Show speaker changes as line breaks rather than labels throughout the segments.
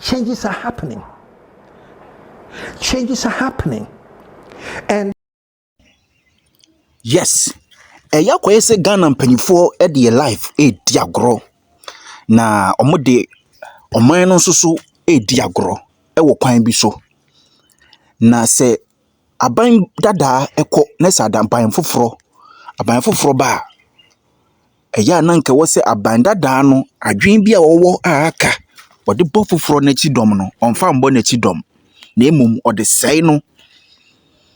changes are happening. Changes are happening. And
yes, yakwa se Ghana mpanyifo e de life e di agro. Na omode oman no so e di agro e wo kwan bi so. Na se aban dada ekọ na se aban foforo ba eya na nke wo se aban dada no adwen bi a wo aka ode bo foforo na chi dom no onfa mbo na chi dom na emum ode sei no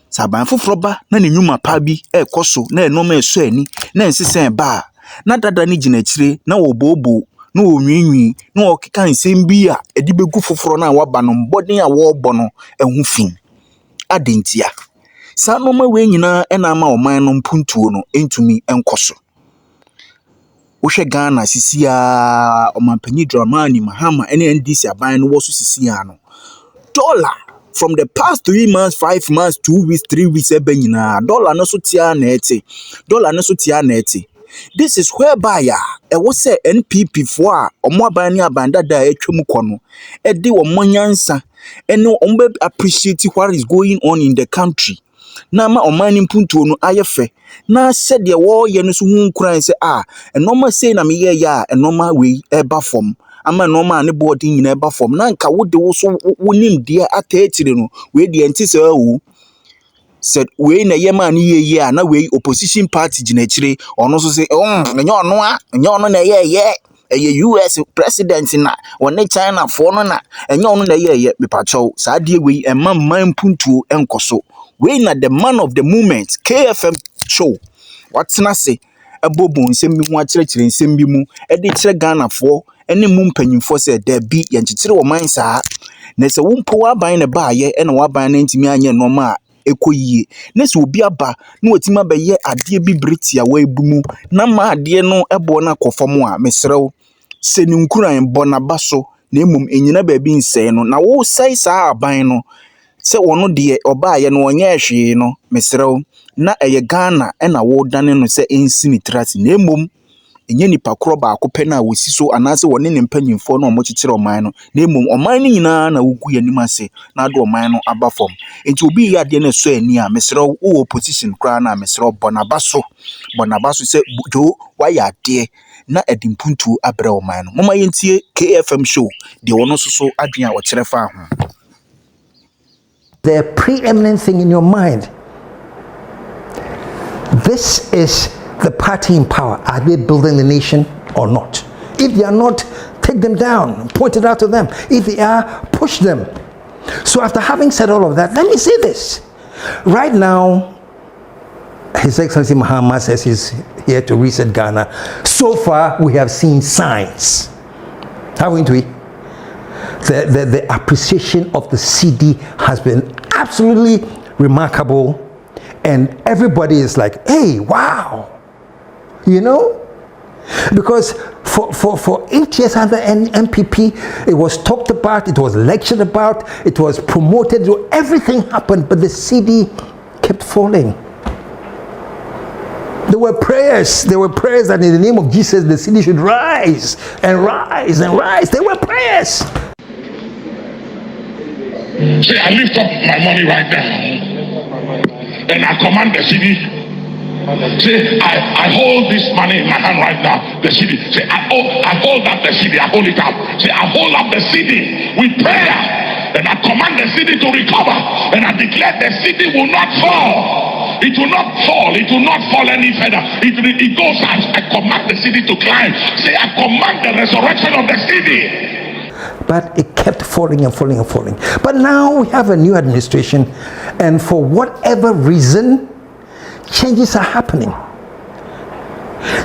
saban foforo ba na ne nwuma pa bi ekoso na enoma eso ani na nsisen ba na dada ni gina kire na wo bobo na wo nwinwi na wo keka nsem bi a edi begu foforo na waba no mbodin a wo bo no ehu fin adentia sa no ma we nyina na ama oman no mpuntuo no entumi enkoso wo hwe Ghana sisia omampanyi Dramani Mahama ene NDC aban no wo so sisia no dollar from the past 3 months, 5 months, 2 weeks, 3 weeks, dollar no so tia na eti. Dollar no so tia na eti. This is whereby e wo say NPP for a omo aban ni abanda da etwem kono. E de wo monyansa ene ombe appreciate what is going on in the country. Na ma oman mpuntuo no ayefe. Na said ye wo ye no so hu nkran se enoma say na me ye ya enoma we eba form. Ama normal ne board nyina eba form na nka wo de wo so wonim de atatire no we de enti se awu said we na yema ne yeye na we opposition party gina kire ono so se enye ono na yeye eye US president na wone China fo no na enye ono na yeye mepacho sa de we emman puntuo enkoso we na the man of the moment KFM show watsena se ebobo nsem bi ho akire nsem bi mu e de kire Ghana fo ene mu mpanyimfo se da bi yenkyekere wo man saa na se wo mpo aban ne baaye ene waban na ntimi anye noma ekoyie na se obi aba na watima beye ade bi britia wa ebumu na ma ade no ebo na kofam a mesrew se ni nkuran bona baso na emum enyina ba bi nsɛe no na wo sai saa aban no se wono de obaaye no onye hwe no mesrew na eye Ghana ena wo dane no se ensi ni trasi na emum enye nipa kro ba akopɛ na wosi so anase wone ne mpanyimfo na omokyekere oman no na emum oman ni nyina na wugu yanim ase na ade oman no aba fom enti obi ya de na so ani a mesrew wo opposition kra na mesrew bonabaso se do waya de na edimpuntu abre oman no mama yentie KFM show de wono so adwen a wɔkyerɛ fa ho.
The preeminent thing in your mind, this is the party in power. Are they building the nation or not? If they are not, take them down, point it out to them. If they are, push them. So after having said all of that, let me say this. Right now, His Excellency Mahama says he's here to reset Ghana. So far, we have seen signs, haven't we? The appreciation of the cedi has been absolutely remarkable, and everybody is like, hey, wow, you know, because for 8 years under MPP, it was talked about, it was lectured about, it was promoted, everything happened, but the cedi kept falling. There were prayers that in the name of Jesus, the cedi should rise and rise and rise. There were prayers.
Say, I lift up my money right now and I command the cedi. Say, I hold this money in my hand right now, the cedi. Say, I hold up the cedi, I hold it up. Say, I hold up the cedi with prayer and I command the cedi to recover and I declare the cedi will not fall. It will not fall. It will not fall any further. It goes out. I command the cedi to climb. Say, I command the resurrection of the cedi.
But it kept falling and falling and falling. But now we have a new administration, and for whatever reason, changes are happening.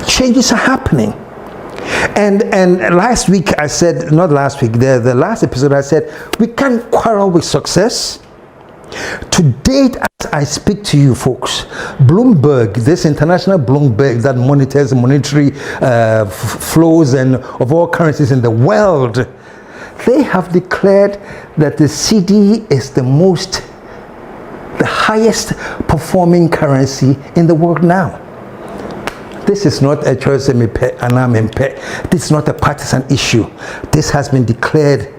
Changes are happening. And last week I said, not last week, the last episode I said, we can't quarrel with success. To date, as I speak to you folks, Bloomberg, this international Bloomberg that monitors monetary flows and of all currencies in the world, they have declared that the cedi is the highest performing currency in the world now. This is not a choice MP. This is not a partisan issue. This has been declared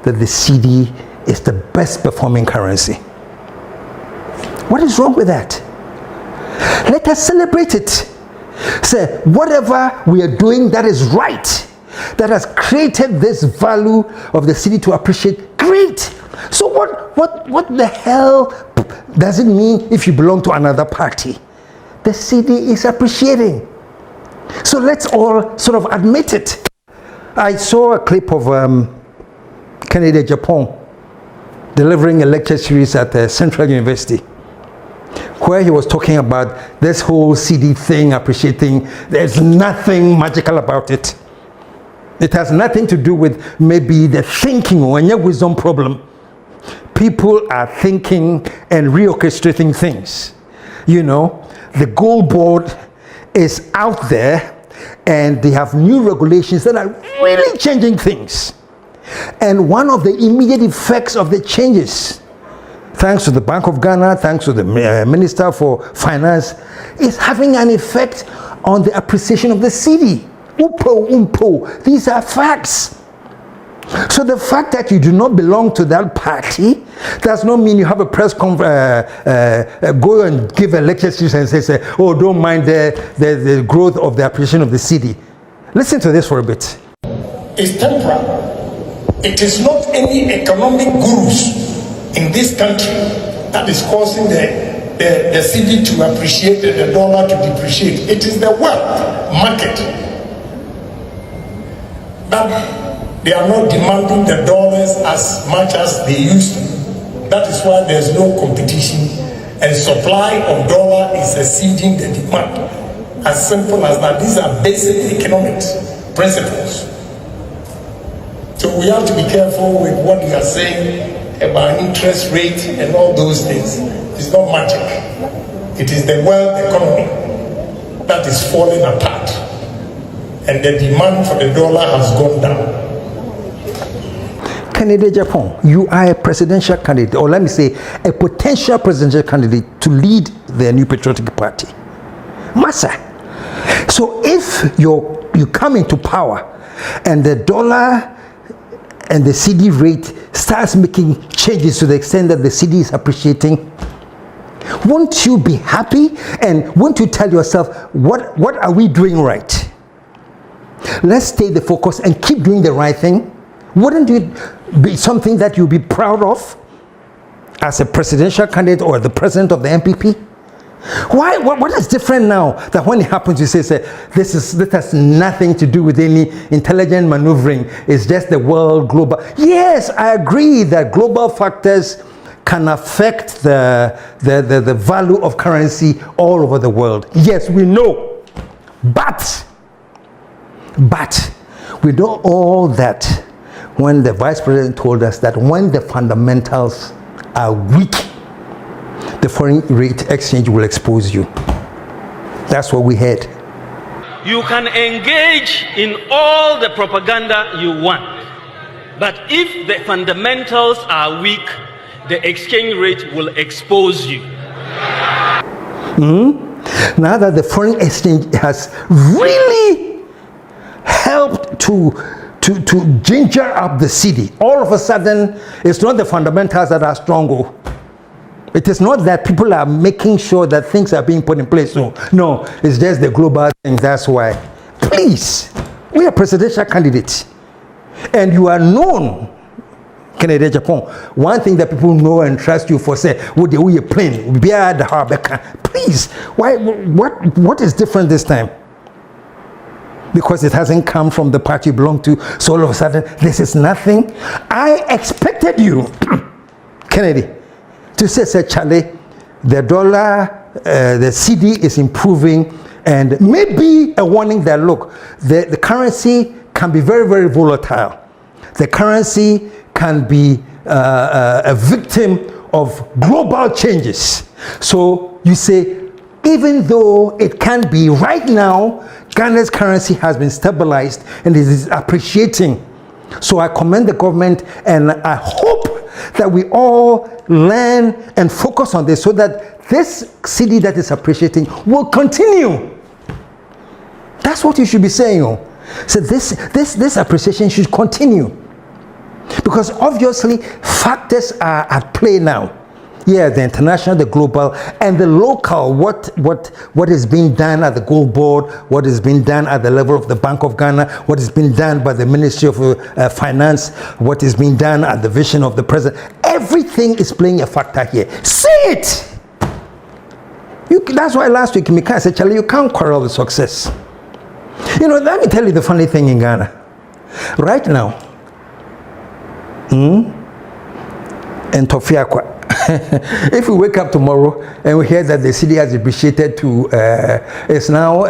that the cedi is the best performing currency. What is wrong with that? Let us celebrate it. Say, whatever we are doing that is right, that has created this value of the cedi to appreciate, great. So what the hell does it mean if you belong to another party? The cedi is appreciating. So let's all sort of admit it. I saw a clip of Kennedy Japan delivering a lecture series at Central University, where he was talking about this whole cedi thing, appreciating. There's nothing magical about it. It has nothing to do with maybe the thinking or any wisdom problem. People are thinking and reorchestrating things. You know, the gold board is out there and they have new regulations that are really changing things. And one of the immediate effects of the changes, thanks to the Bank of Ghana, thanks to the Minister for Finance, is having an effect on the appreciation of the cedi. These are facts. So the fact that you do not belong to that party does not mean you have a press conference, go and give a lecture series and say, oh, don't mind the growth of the appreciation of the cedi. Listen to this for a bit.
It's temporal. It is not any economic gurus in this country that is causing the cedi to appreciate and the dollar to depreciate. It is the wealth market that they are not demanding the dollars as much as they used to. That is why there's no competition, and supply of dollar is exceeding the demand. As simple as that. These are basic economics principles. So we have to be careful with what we are saying about interest rate and all those things. It's not magic. It is the world economy that is falling apart, and the demand for the dollar has gone down.
Kennedy Japan, you are a presidential candidate, or let me say a potential presidential candidate to lead the New Patriotic Party. Massa. So if you come into power and the dollar and the cedi rate starts making changes to the extent that the cedi is appreciating, won't you be happy? And won't you tell yourself, what are we doing right? Let's stay the focus and keep doing the right thing. Wouldn't it be something that you'll be proud of as a presidential candidate or the president of the MPP? Why? What is different now that when it happens you say this has nothing to do with any intelligent maneuvering, it's just the world global? Yes, I agree that global factors can affect the value of currency all over the world. Yes, we know. But we know all that when the vice president told us that when the fundamentals are weak, the foreign rate exchange will expose you. That's what we heard.
You can engage in all the propaganda you want, but if the fundamentals are weak, the exchange rate will expose you.
Now that the foreign exchange has really helped to ginger up the cedi, all of a sudden it's not the fundamentals that are stronger. It is not that people are making sure that things are being put in place. No, it's just the global thing. That's why. Please, we are presidential candidates, and you are known, Kennedy Japan. One thing that people know and trust you for, say, "Would you plane? Please, why? What is different this time? Because it hasn't come from the party you belong to. So all of a sudden, this is nothing. I expected you, Kennedy, to say, Charlie, the dollar, the cedi is improving, and maybe a warning that, look, the currency can be very, very volatile. The currency can be a victim of global changes. So you say, even though it can be right now, Ghana's currency has been stabilized and it is appreciating. So I commend the government, and I hope that we all learn and focus on this so that this cedi that is appreciating will continue. That's what you should be saying. Oh. So this appreciation should continue. Because obviously factors are at play now. Yeah, the international, the global, and the local, what is being done at the Gold Board, what is being done at the level of the Bank of Ghana, what is being done by the Ministry of Finance, what is being done at the vision of the President. Everything is playing a factor here. See it! That's why last week Mika said, Charlie, you can't quarrel with success. You know, let me tell you the funny thing in Ghana. Right now, and Tofiakwa, if we wake up tomorrow and we hear that the city has depreciated to, it's now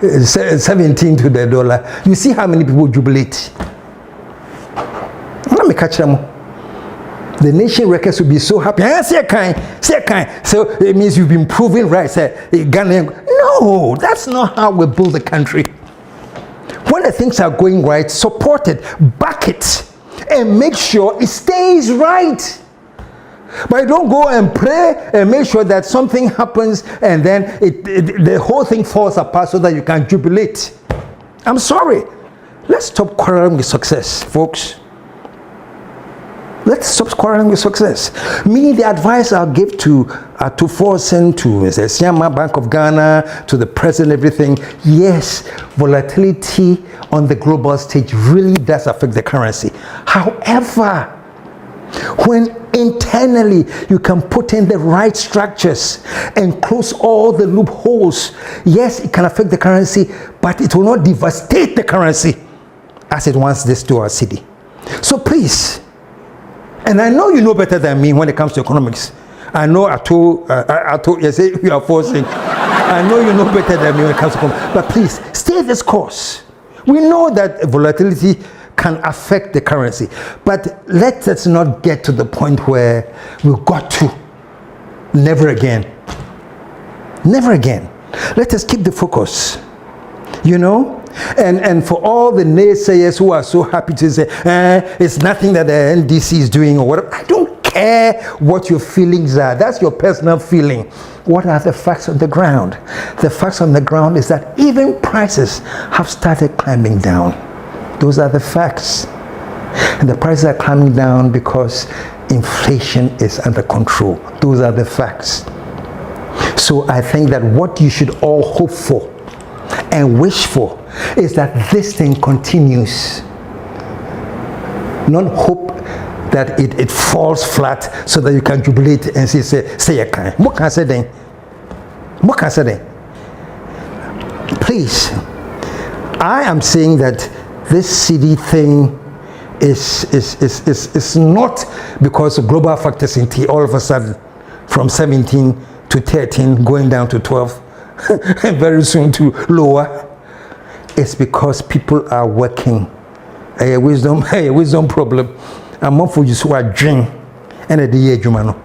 17 to the dollar, you see how many people jubilate. Let me catch them. The nation records will be so happy. Say kind. So it means you've been proven right. Say, Ghana. No, that's not how we build a country. When the things are going right, support it, back it, and make sure it stays right. But don't go and pray and make sure that something happens and then the whole thing falls apart so that you can jubilate. I'm sorry. Let's stop quarreling with success, folks. Let's stop quarreling with success. Me, the advice I'll give to Forsen, to Mr. Siama, Bank of Ghana, to the president, everything. Yes, volatility on the global stage really does affect the currency. However, when internally you can put in the right structures and close all the loopholes, yes, it can affect the currency, but it will not devastate the currency as it once did to our city. So please, and I know you know better than me when it comes to economics. I know I told you say you are forcing. I know you know better than me when it comes to economics. But please, stay this course. We know that volatility can affect the currency. But let us not get to the point where we've got to. Never again. Never again. Let us keep the focus. You know? And for all the naysayers who are so happy to say, it's nothing that the NDC is doing or whatever. I don't care what your feelings are. That's your personal feeling. What are the facts on the ground? The facts on the ground is that even prices have started climbing down. Those are the facts. And the prices are climbing down because inflation is under control. Those are the facts. So I think that what you should all hope for and wish for is that this thing continues. Not hope that it falls flat so that you can jubilate and say a kind. What can I say then? What can I say then? Please, I am saying that this city thing is not because of global factors in T all of a sudden from 17 to 13 going down to 12 and very soon to lower. It's because people are working. A wisdom problem. I'm not for you so I drink and a day jumano.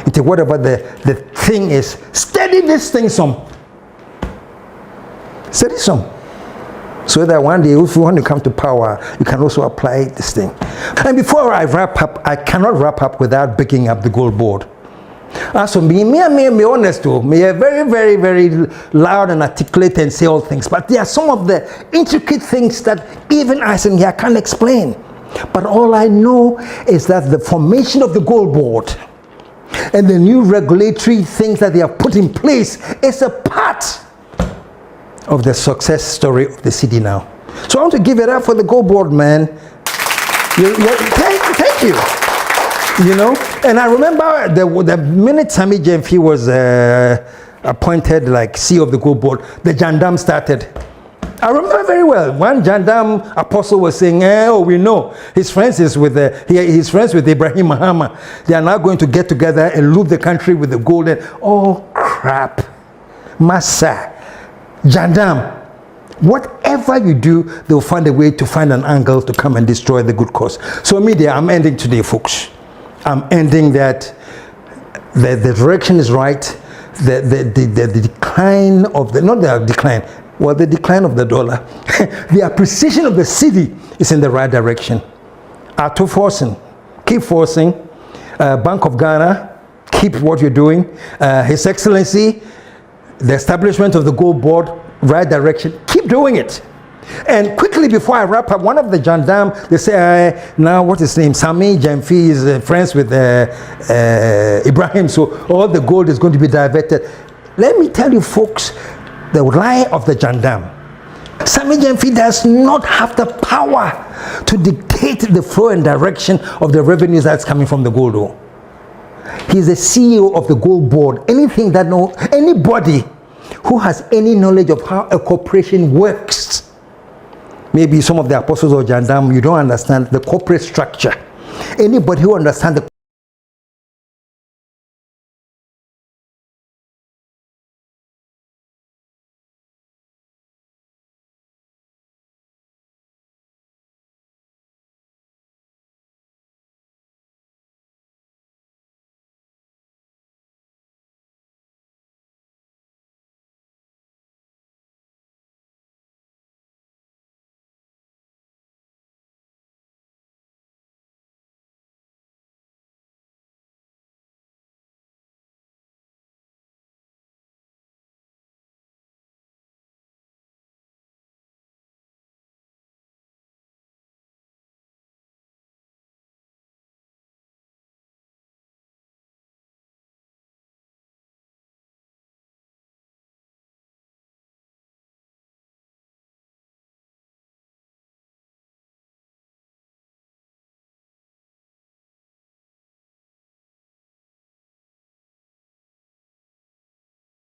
It's whatever the thing is, steady this thing some. Steady some. So that one day, if you want to come to power, you can also apply this thing. And before I wrap up, I cannot wrap up without picking up the Gold Board. So me honest too. Me very, very, very loud and articulate and say all things. But there are some of the intricate things that even I in here can't explain. But all I know is that the formation of the Gold Board and the new regulatory things that they have put in place is a part of the success story of the city now. So I want to give it up for the Gold Board, man. Thank you. You know, and I remember the minute Sammy Jemfi was appointed like CEO of the Gold Board, the Jandam started. I remember very well. One Jandam apostle was saying, we know his friends is with he's friends with Abraham Mahama. They are now going to get together and loot the country with the gold. And crap, Massa, Jandam. Whatever you do, they'll find a way to find an angle to come and destroy the good cause. So media, I'm ending today, folks. I'm ending that the direction is right. The decline of the, not the decline, well, the decline of the dollar, the appreciation of the city is in the right direction. To forcing, keep forcing. Bank of Ghana, keep what you're doing. His Excellency, the establishment of the Gold Board, right direction, keep doing it. And quickly before I wrap up, one of the gendarmes, they say, now what's his name? Sami Jamfi is friends with Ibrahim, so all the gold is going to be diverted. Let me tell you folks, the lie of the gendarme. Sami Jamfi does not have the power to dictate the flow and direction of the revenues that's coming from the gold ore. He's the CEO of the gold board. Anything that anybody who has any knowledge of how a corporation works, maybe some of the apostles or gendarmes, you don't understand the corporate structure. Anybody who understands the